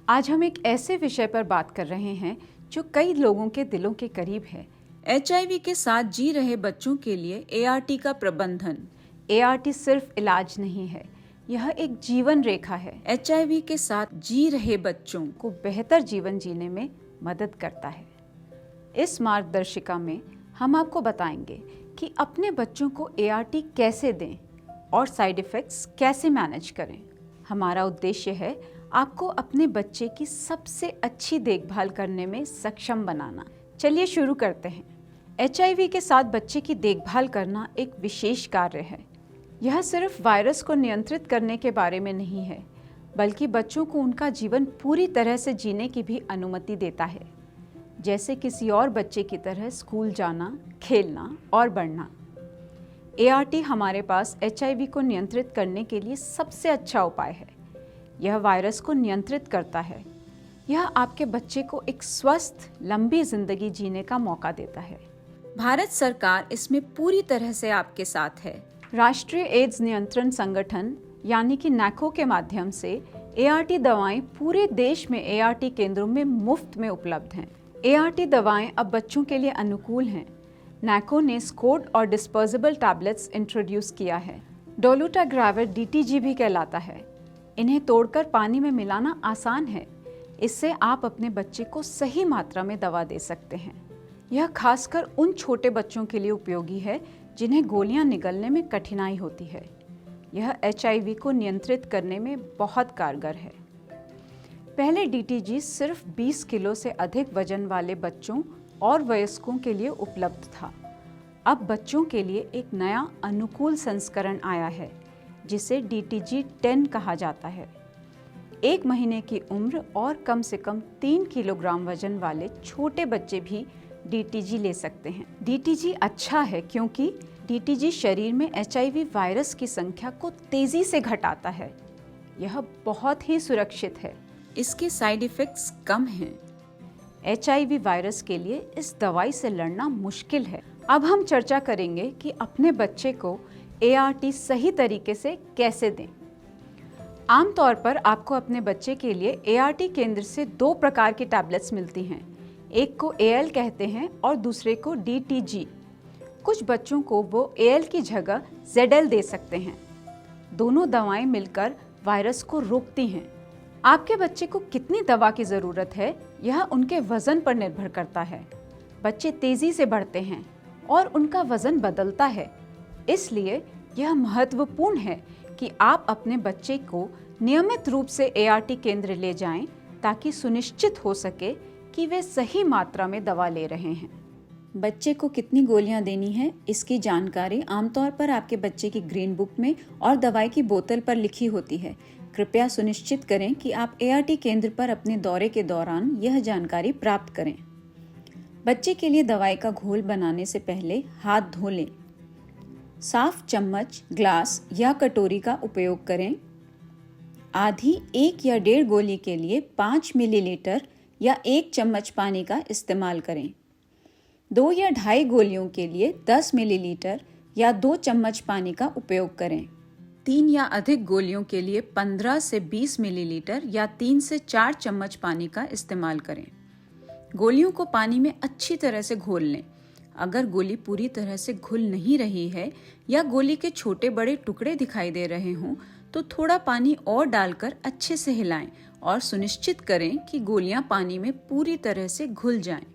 आज हम एक ऐसे विषय पर बात कर रहे हैं जो कई लोगों के दिलों के करीब है। HIV के साथ जी रहे बच्चों के लिए ART का प्रबंधन। ART सिर्फ इलाज नहीं है, यह एक जीवन रेखा है। HIV के साथ जी रहे बच्चों को बेहतर जीवन जीने में मदद करता है। इस मार्गदर्शिका में हम आपको बताएंगे कि अपने बच्चों को ART कैसे दें और साइड इफ़ेक्ट्स कैसे मैनेज करें। हमारा उद्देश्य है आपको अपने बच्चे की सबसे अच्छी देखभाल करने में सक्षम बनाना। चलिए शुरू करते हैं। HIV के साथ बच्चे की देखभाल करना एक विशेष कार्य है। यह सिर्फ वायरस को नियंत्रित करने के बारे में नहीं है, बल्कि बच्चों को उनका जीवन पूरी तरह से जीने की भी अनुमति देता है, जैसे किसी और बच्चे की तरह स्कूल जाना, खेलना और बढ़ना। ART हमारे पास HIV को नियंत्रित करने के लिए सबसे अच्छा उपाय है। यह वायरस को नियंत्रित करता है। यह आपके बच्चे को एक स्वस्थ, लंबी जिंदगी जीने का मौका देता है। भारत सरकार इसमें पूरी तरह से आपके साथ है। राष्ट्रीय एड्स नियंत्रण संगठन यानी कि NACO के माध्यम से ART दवाएं पूरे देश में ART केंद्रों में मुफ्त में उपलब्ध हैं। ART दवाएं अब बच्चों के लिए अनुकूल हैं। NACO ने स्कोड और डिस्पोजेबल टैबलेट्स इंट्रोड्यूस किया है। डोलुटाग्राविर DTG भी कहलाता है। इन्हें तोड़कर पानी में मिलाना आसान है। इससे आप अपने बच्चे को सही मात्रा में दवा दे सकते हैं। यह खासकर उन छोटे बच्चों के लिए उपयोगी है जिन्हें गोलियां निगलने में कठिनाई होती है। यह HIV को नियंत्रित करने में बहुत कारगर है। पहले DTG सिर्फ 20 किलो से अधिक वजन वाले बच्चों और वयस्कों के लिए उपलब्ध था। अब बच्चों के लिए एक नया अनुकूल संस्करण आया है, जिसे DTG-10 कहा जाता है। 1 महीने की उम्र और कम से कम 3 किलोग्राम वजन वाले छोटे बच्चे भी DTG ले सकते हैं। DTG अच्छा है क्योंकि DTG शरीर में HIV वायरस की संख्या को तेजी से घटाता है। यह बहुत ही सुरक्षित है। इसके साइड इफ़ेक्ट्स कम हैं। HIV वायरस के लिए इस दवाई से लड़ना मुश्किल है। अब हम चर्चा करेंगे कि अपने बच्चे को ART सही तरीके से कैसे दें। आमतौर पर आपको अपने बच्चे के लिए ART केंद्र से 2 प्रकार की टैबलेट्स मिलती हैं। एक को AL कहते हैं और दूसरे को DTG। कुछ बच्चों को वो AL की जगह ZL दे सकते हैं। दोनों दवाएं मिलकर वायरस को रोकती हैं। आपके बच्चे को कितनी दवा की ज़रूरत है, यह उनके वज़न पर निर्भर करता है। बच्चे तेज़ी से बढ़ते हैं और उनका वज़न बदलता है, इसलिए यह महत्वपूर्ण है कि आप अपने बच्चे को नियमित रूप से ART केंद्र ले जाएं, ताकि सुनिश्चित हो सके कि वे सही मात्रा में दवा ले रहे हैं। बच्चे को कितनी गोलियां देनी है, इसकी जानकारी आमतौर पर आपके बच्चे की ग्रीन बुक में और दवाई की बोतल पर लिखी होती है। कृपया सुनिश्चित करें कि आप ART केंद्र पर अपने दौरे के दौरान यह जानकारी प्राप्त करें। बच्चे के लिए दवाई का घोल बनाने से पहले हाथ धो लें। साफ चम्मच, ग्लास या कटोरी का उपयोग करें। आधी 1 या 1.5 गोली के लिए 5 मिलीलीटर या 1 चम्मच पानी का इस्तेमाल करें। 2 या 2.5 गोलियों के लिए 10 मिलीलीटर या 2 चम्मच पानी का उपयोग करें। 3 या अधिक गोलियों के लिए 15 से 20 मिलीलीटर या 3 से 4 चम्मच पानी का इस्तेमाल करें। गोलियों को पानी में अच्छी तरह से घोल लें। अगर गोली पूरी तरह से घुल नहीं रही है या गोली के छोटे बड़े टुकड़े दिखाई दे रहे हों, तो थोड़ा पानी और डालकर अच्छे से हिलाएं और सुनिश्चित करें कि गोलियां पानी में पूरी तरह से घुल जाएं।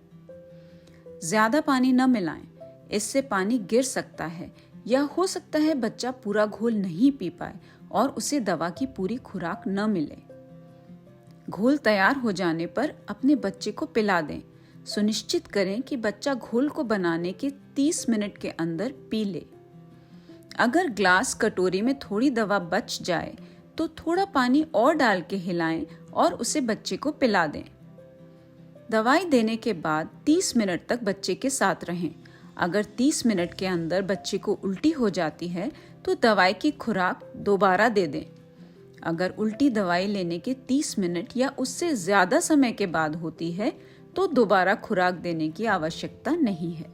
ज़्यादा पानी न मिलाएं, इससे पानी गिर सकता है या हो सकता है बच्चा पूरा घोल नहीं पी पाए और उसे दवा की पूरी खुराक न मिले। घोल तैयार हो जाने पर अपने बच्चे को पिला दें। सुनिश्चित करें कि बच्चा घोल को बनाने के 30 मिनट के अंदर पी ले। अगर ग्लास कटोरी में थोड़ी दवा बच जाए तो थोड़ा पानी और डाल के हिलाएं और उसे बच्चे को पिला दें। दवाई देने के बाद 30 मिनट तक बच्चे के साथ रहें। अगर 30 मिनट के अंदर बच्चे को उल्टी हो जाती है तो दवाई की खुराक दोबारा दे दें। अगर उल्टी दवाई लेने के 30 मिनट या उससे ज़्यादा समय के बाद होती है तो दोबारा खुराक देने की आवश्यकता नहीं है।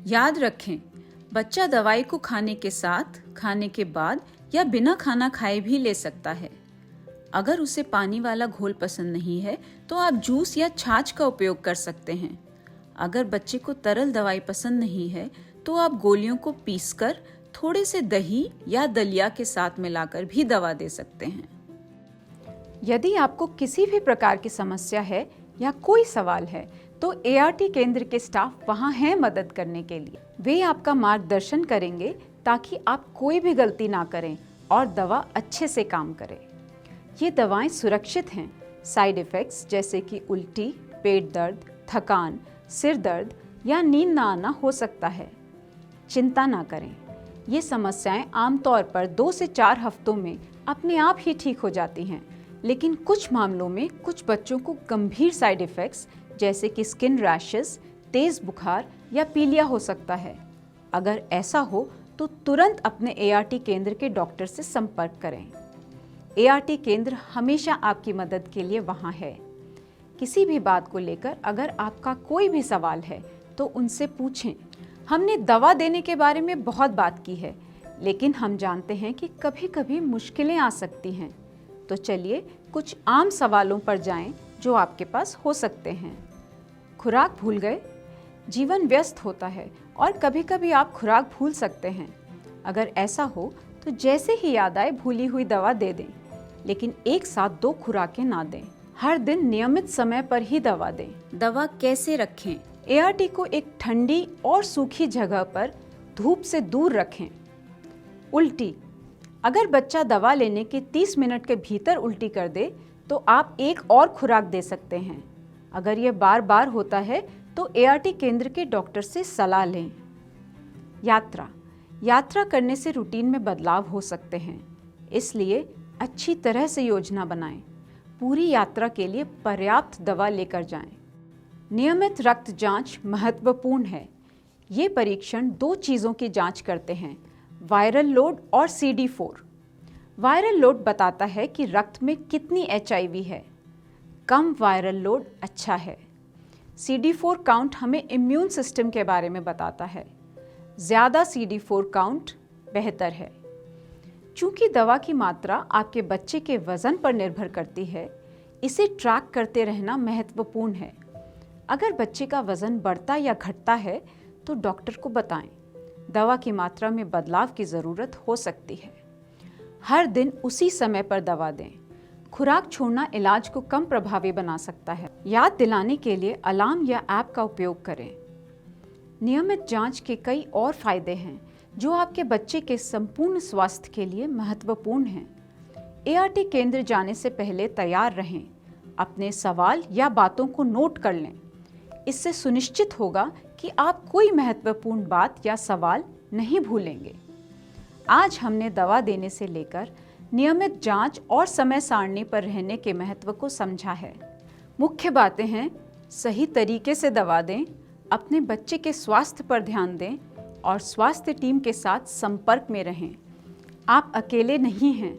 याद रखें, बच्चा दवाई को खाने के साथ, खाने के बाद या बिना खाना खाए भी ले सकता है। अगर उसे पानी वाला घोल पसंद नहीं है तो आप जूस या छाछ का उपयोग कर सकते हैं। अगर बच्चे को तरल दवाई पसंद नहीं है तो आप गोलियों को पीसकर थोड़े से दही या दलिया के साथ मिलाकर भी दवा दे सकते हैं। यदि आपको किसी भी प्रकार की समस्या है या कोई सवाल है तो एआरटी केंद्र के स्टाफ वहां हैं मदद करने के लिए। वे आपका मार्गदर्शन करेंगे ताकि आप कोई भी गलती ना करें और दवा अच्छे से काम करे। ये दवाएं सुरक्षित हैं। साइड इफ़ेक्ट्स जैसे कि उल्टी, पेट दर्द, थकान, सिर दर्द या नींद ना आना हो सकता है। चिंता ना करें, ये समस्याएं आमतौर पर 2 से 4 हफ्तों में अपने आप ही ठीक हो जाती हैं, लेकिन कुछ मामलों में कुछ बच्चों को गंभीर साइड इफ़ेक्ट्स जैसे कि स्किन रैशेस, तेज़ बुखार या पीलिया हो सकता है। अगर ऐसा हो तो तुरंत अपने एआरटी केंद्र के डॉक्टर से संपर्क करें। एआरटी केंद्र हमेशा आपकी मदद के लिए वहाँ है। किसी भी बात को लेकर अगर आपका कोई भी सवाल है तो उनसे पूछें। हमने दवा देने के बारे में बहुत बात की है, लेकिन हम जानते हैं कि कभी-कभी मुश्किलें आ सकती हैं। तो चलिए कुछ आम सवालों पर जाएं जो आपके पास हो सकते हैं। खुराक भूल गए? जीवन व्यस्त होता है और कभी-कभी आप खुराक भूल सकते हैं। अगर ऐसा हो तो जैसे ही याद आए भूली हुई दवा दे दें, लेकिन एक साथ 2 खुराकें ना दें। हर दिन नियमित समय पर ही दवा दें। दवा कैसे रखें? एआरटी को एक ठंडी और सूखी जगह पर धूप से दूर रखें। उल्टी, अगर बच्चा दवा लेने के 30 मिनट के भीतर उल्टी कर दे तो आप एक और खुराक दे सकते हैं। अगर यह बार बार होता है तो एआरटी केंद्र के डॉक्टर से सलाह लें। यात्रा करने से रूटीन में बदलाव हो सकते हैं, इसलिए अच्छी तरह से योजना बनाएं। पूरी यात्रा के लिए पर्याप्त दवा लेकर जाएं। नियमित रक्त जांच महत्वपूर्ण है। ये परीक्षण 2 चीज़ों की जांच करते हैं, वायरल लोड और CD4। वायरल लोड बताता है कि रक्त में कितनी HIV है। कम वायरल लोड अच्छा है। CD4 काउंट हमें इम्यून सिस्टम के बारे में बताता है। ज़्यादा CD4 काउंट बेहतर है। चूँकि दवा की मात्रा आपके बच्चे के वज़न पर निर्भर करती है, इसे ट्रैक करते रहना महत्वपूर्ण है। अगर बच्चे का वज़न बढ़ता या घटता है तो डॉक्टर को बताएं। दवा की मात्रा में बदलाव की ज़रूरत हो सकती है। हर दिन उसी समय पर दवा दें। खुराक छोड़ना इलाज को कम प्रभावी बना सकता है। याद दिलाने के लिए अलार्म या ऐप का उपयोग करें। नियमित जांच के कई और फायदे हैं जो आपके बच्चे के संपूर्ण स्वास्थ्य के लिए महत्वपूर्ण हैं। एआरटी केंद्र जाने से पहले तैयार रहें। अपने सवाल या बातों को नोट कर लें। इससे सुनिश्चित होगा कि आप कोई महत्वपूर्ण बात या सवाल नहीं भूलेंगे। आज हमने दवा देने से लेकर नियमित जांच और समय सारणी पर रहने के महत्व को समझा है। मुख्य बातें हैं, सही तरीके से दवा दें, अपने बच्चे के स्वास्थ्य पर ध्यान दें और स्वास्थ्य टीम के साथ संपर्क में रहें। आप अकेले नहीं हैं।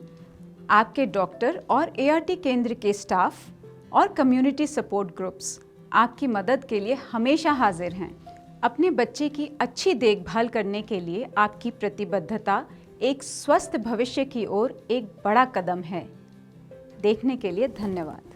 आपके डॉक्टर और एआरटी केंद्र के स्टाफ और कम्युनिटी सपोर्ट ग्रुप्स आपकी मदद के लिए हमेशा हाजिर हैं। अपने बच्चे की अच्छी देखभाल करने के लिए आपकी प्रतिबद्धता एक स्वस्थ भविष्य की ओर एक बड़ा कदम है। देखने के लिए धन्यवाद।